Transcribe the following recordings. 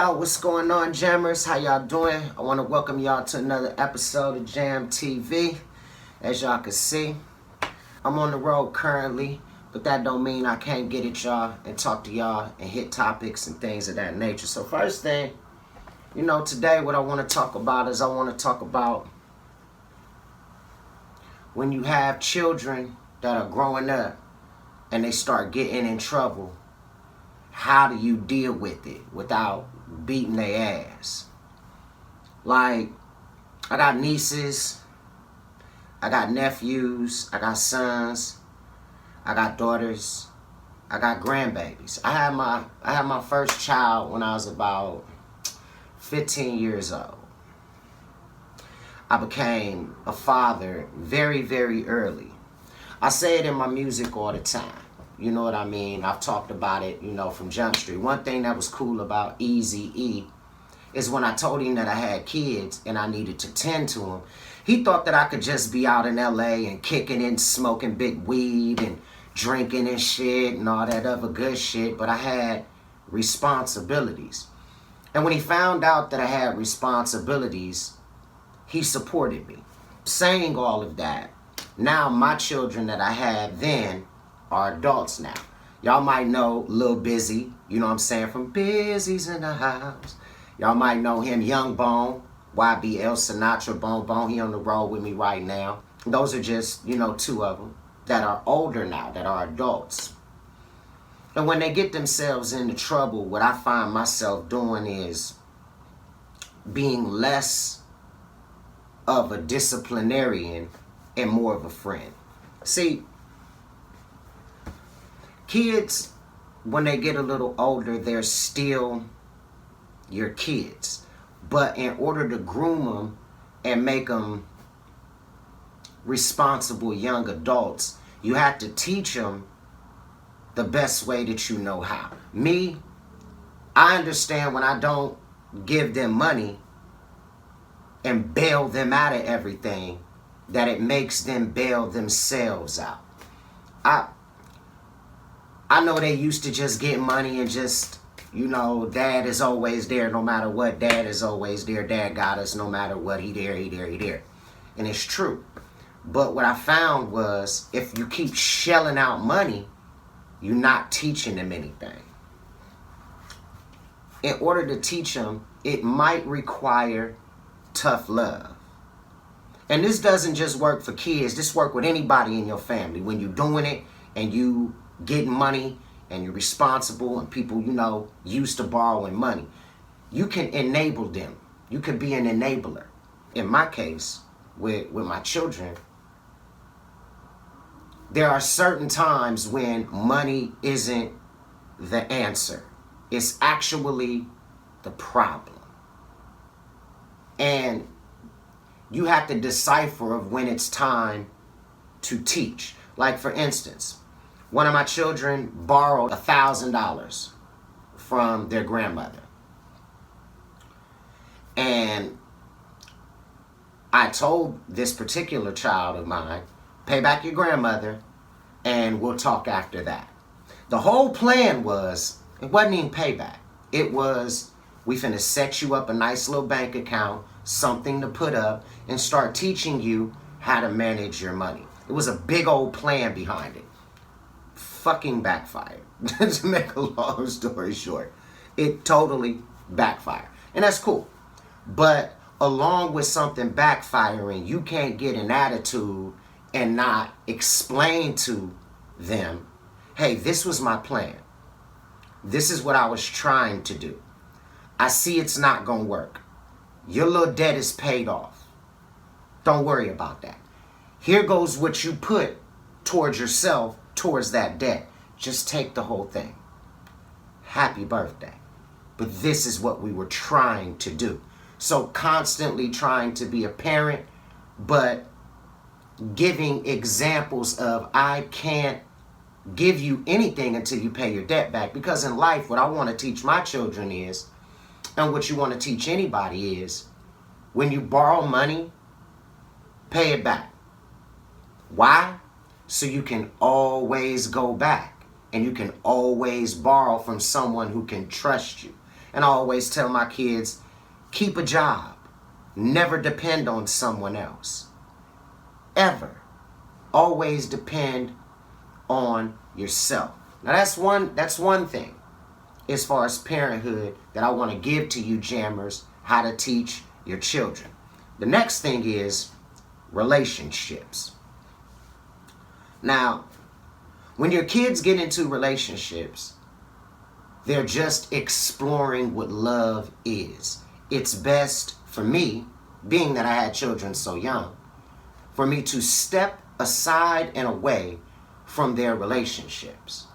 Yo, what's going on, Jammers? How y'all doing? I want to welcome y'all to another episode of Jam TV. As y'all can see, I'm on the road currently, but that don't mean I can't get at y'all and talk to y'all and hit topics and things of that nature. So first thing, today what I want to talk about is I want to talk about when you have children that are growing up and they start getting in trouble, how do you deal with it without beating their ass? Like, I got nieces, I got nephews, I got sons, I got daughters, I got grandbabies. I had my first child when I was about 15 years old. I became a father very, very early. I say it in my music all the time. You know what I mean? I've talked about it, from Jump Street. One thing that was cool about Eazy-E is when I told him that I had kids and I needed to tend to them, he thought that I could just be out in LA and kicking and smoking big weed and drinking and shit and all that other good shit, but I had responsibilities. And when he found out that I had responsibilities, he supported me. Saying all of that, now my children that I had then are adults now. Y'all might know Lil Busy, from Busy's in the House. Y'all might know him, YoungBoyz, YBL, Sinatra, Bone. He on the road with me right now. Those are just, two of them that are older now, that are adults. And when they get themselves into trouble, what I find myself doing is being less of a disciplinarian and more of a friend. See, kids, when they get a little older, they're still your kids. But in order to groom them and make them responsible young adults, you have to teach them the best way that you know how. Me, I understand when I don't give them money and bail them out of everything, that it makes them bail themselves out. I know they used to just get money and just, dad is always there no matter what. Dad is always there. Dad got us no matter what. He there. And it's true. But what I found was if you keep shelling out money, you're not teaching them anything. In order to teach them, it might require tough love. And this doesn't just work for kids. This work with anybody in your family. When you're doing it and you getting money and you're responsible and people, used to borrowing money, you can enable them. You could be an enabler. In my case, with my children, there are certain times when money isn't the answer. It's actually the problem. And you have to decipher of when it's time to teach. Like, for instance, one of my children borrowed $1,000 from their grandmother. And I told this particular child of mine, pay back your grandmother and we'll talk after that. The whole plan was, it wasn't even payback. It was, we finna set you up a nice little bank account, something to put up, and start teaching you how to manage your money. It was a big old plan behind it. Fucking backfired. To make a long story short, it totally backfired. And that's cool. But along with something backfiring, you can't get an attitude and not explain to them, hey, this was my plan. This is what I was trying to do. I see it's not gonna work. Your little debt is paid off. Don't worry about that. Here goes what you put towards yourself, towards that debt. Just take the whole thing. Happy birthday. But this is what we were trying to do. So constantly trying to be a parent, but giving examples of, I can't give you anything until you pay your debt back. Because in life, what I want to teach my children is, and what you want to teach anybody is, when you borrow money, pay it back. Why? So you can always go back and you can always borrow from someone who can trust you. And I always tell my kids, keep a job. Never depend on someone else. Ever. Always depend on yourself. Now that's one thing as far as parenthood that I want to give to you jammers, how to teach your children. The next thing is relationships. Now, when your kids get into relationships, they're just exploring what love is. It's best for me, being that I had children so young, for me to step aside and away from their relationships.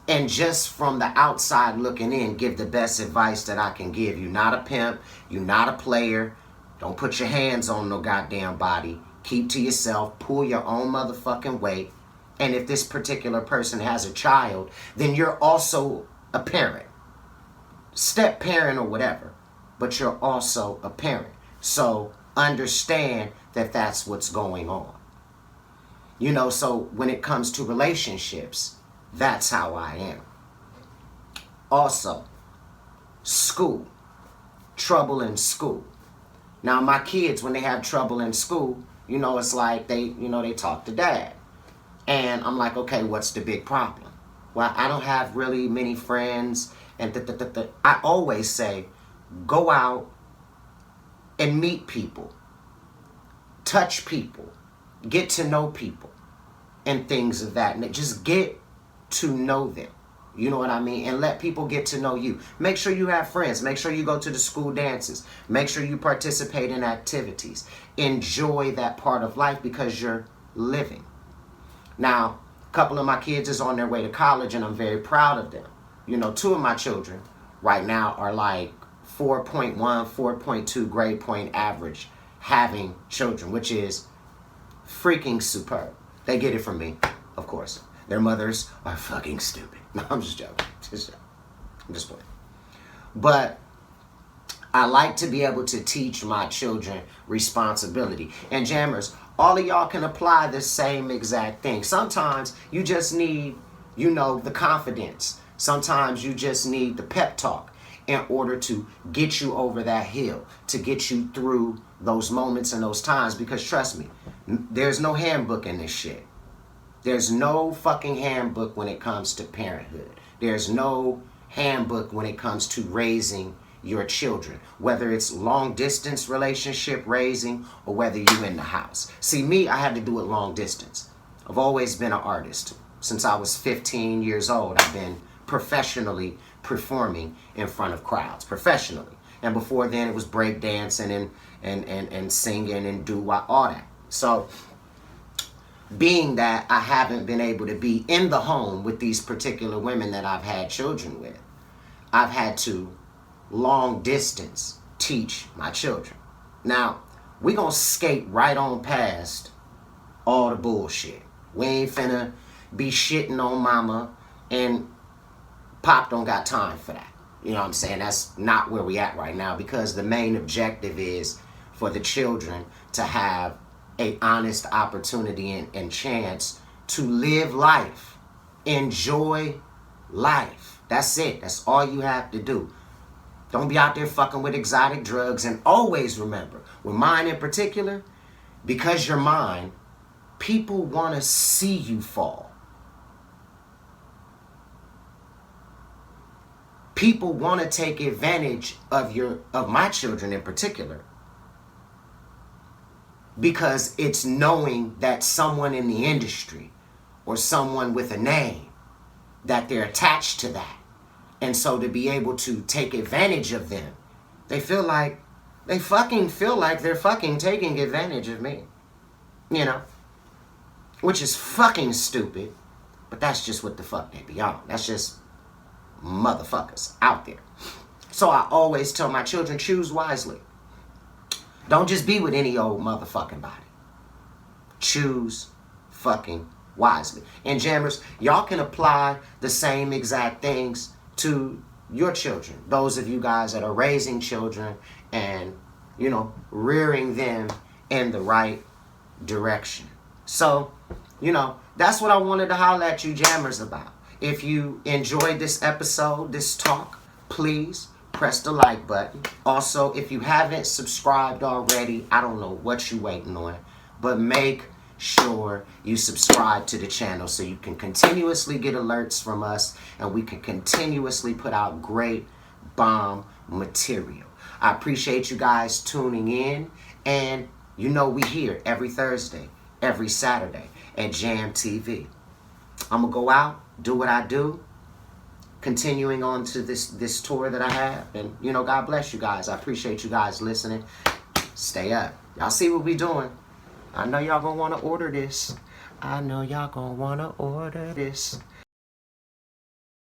And just from the outside looking in, give the best advice that I can give. You're not a pimp. You're not a player. Don't put your hands on no goddamn body. Keep to yourself. Pull your own motherfucking weight. And if this particular person has a child, then you're also a parent. Step parent or whatever. But you're also a parent. So understand that that's what's going on. You know, so when it comes to relationships, that's how I am. Also, school. Trouble in school. Now, my kids, when they have trouble in school, you know, it's like they talk to dad. And I'm like, okay, what's the big problem? Well, I don't have really many friends. And I always say, go out and meet people. Touch people. Get to know people. And things of that. And just get to know them. You know what I mean? And let people get to know you. Make sure you have friends. Make sure you go to the school dances. Make sure you participate in activities. Enjoy that part of life because you're living. Now, a couple of my kids is on their way to college and I'm very proud of them. You know, 2 of my children right now are like 4.1, 4.2 grade point average having children, which is freaking superb. They get it from me, of course. Their mothers are fucking stupid. No, I'm just joking. I'm just playing. But I like to be able to teach my children responsibility. And jammers, all of y'all can apply the same exact thing. Sometimes you just need, you know, the confidence. Sometimes you just need the pep talk in order to get you over that hill, to get you through those moments and those times. Because trust me, there's no handbook in this shit. There's no fucking handbook when it comes to parenthood. There's no handbook when it comes to raising your children, whether it's long distance relationship raising or whether you're in the house. See, me, I had to do it long distance. I've always been an artist. Since I was 15 years old, I've been professionally performing in front of crowds, professionally. And before then, it was break dancing and singing and all that. So, being that I haven't been able to be in the home with these particular women that I've had children with, I've had to long distance teach my children. Now, we're going to skate right on past all the bullshit. We ain't finna be shitting on mama, and Pop don't got time for that. You know what I'm saying? That's not where we at right now, because the main objective is for the children to have a honest opportunity and chance to live life. Enjoy life. That's it. That's all you have to do. Don't be out there fucking with exotic drugs. And always remember, with mine in particular, because you're mine, people want to see you fall. People want to take advantage of my children in particular, because it's knowing that someone in the industry or someone with a name, that they're attached to that. And so to be able to take advantage of them, they fucking feel like they're fucking taking advantage of me. You know? Which is fucking stupid, but that's just what the fuck they be on. That's just motherfuckers out there. So I always tell my children, choose wisely. Don't just be with any old motherfucking body. Choose fucking wisely. And jammers, y'all can apply the same exact things to your children. Those of you guys that are raising children and, you know, rearing them in the right direction. So, you know, that's what I wanted to holler at you jammers about. If you enjoyed this episode, this talk, please press the like button. Also, if you haven't subscribed already, I don't know what you're waiting on, but make sure you subscribe to the channel so you can continuously get alerts from us and we can continuously put out great bomb material. I appreciate you guys tuning in, and you know we here every Thursday, every Saturday at Jam TV. I'm going to go out, do what I do, continuing on to this tour that I have. And, you know, God bless you guys. I appreciate you guys listening. Stay up. Y'all see what we doing. I know y'all going to want to order this. I know y'all going to want to order this.